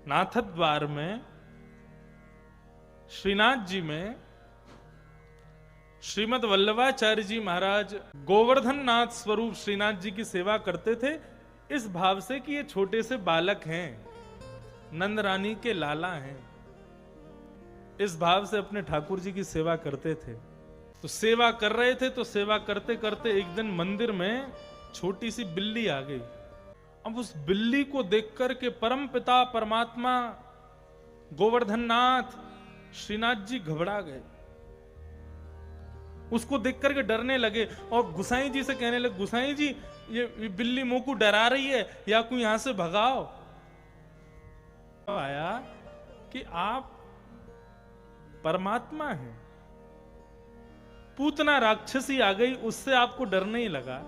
नाथद्वार में श्रीनाथ जी में श्रीमद वल्लभाचार्य जी महाराज गोवर्धन नाथ स्वरूप श्रीनाथ जी की सेवा करते थे, इस भाव से कि ये छोटे से बालक हैं, नंद रानी के लाला हैं, इस भाव से अपने ठाकुर जी की सेवा करते थे। तो सेवा कर रहे थे, तो सेवा करते करते एक दिन मंदिर में छोटी सी बिल्ली आ गई। अब उस बिल्ली को देखकर के परम पिता परमात्मा गोवर्धन नाथ श्रीनाथ जी घबरा गए, उसको देख करके डरने लगे और गुसाई जी से कहने लगे, गुसाई जी ये बिल्ली मुंह को डरा रही है, या कोई यहां से भगाओ। आया कि आप परमात्मा हैं, पूतना राक्षसी आ गई, उससे आपको डर नहीं लगा,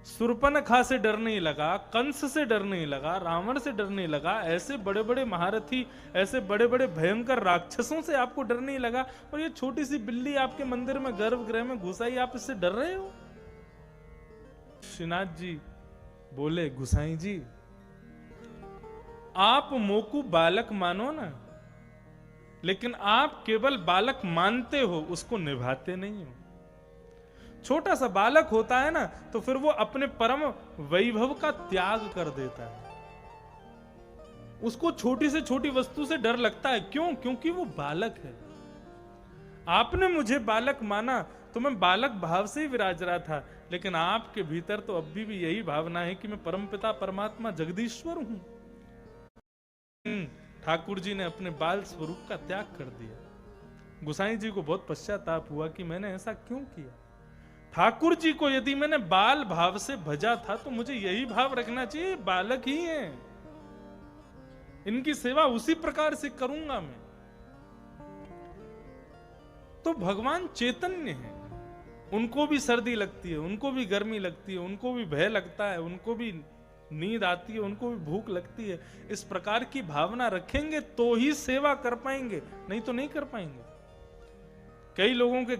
सुर्पनखा से डर नहीं लगा, कंस से डर नहीं लगा, रावण से डर नहीं लगा, ऐसे बड़े बड़े महारथी, ऐसे बड़े बड़े भयंकर राक्षसों से आपको डर नहीं लगा, और ये छोटी सी बिल्ली आपके मंदिर में गर्भगृह में घुस आई, आप इससे डर रहे हो? श्रीनाथ जी बोले, गुसाई जी आप मोकू बालक मानो ना, लेकिन आप केवल बालक मानते हो, उसको निभाते नहीं हो। छोटा सा बालक होता है ना, तो फिर वो अपने परम वैभव का त्याग कर देता है, उसको छोटी से छोटी वस्तु से डर लगता है। क्यों? क्योंकि वो बालक है। आपने मुझे बालक माना तो मैं बालक भाव से ही विराज रहा था, लेकिन आपके भीतर तो अभी भी यही भावना है कि मैं परमपिता परमात्मा जगदीश्वर हूं। ठाकुर जी ने अपने बाल स्वरूप का त्याग कर दिया। गुसाई जी को बहुत पश्चाताप हुआ कि मैंने ऐसा क्यों किया। ठाकुर जी को यदि मैंने बाल भाव से भजा था तो मुझे यही भाव रखना चाहिए, बालक ही हैं, इनकी सेवा उसी प्रकार से करूंगा मैं। तो भगवान चैतन्य है, उनको भी सर्दी लगती है, उनको भी गर्मी लगती है, उनको भी भय लगता है, उनको भी नींद आती है, उनको भी भूख लगती है। इस प्रकार की भावना रखेंगे तो ही सेवा कर पाएंगे, नहीं तो नहीं कर पाएंगे। कई लोगों के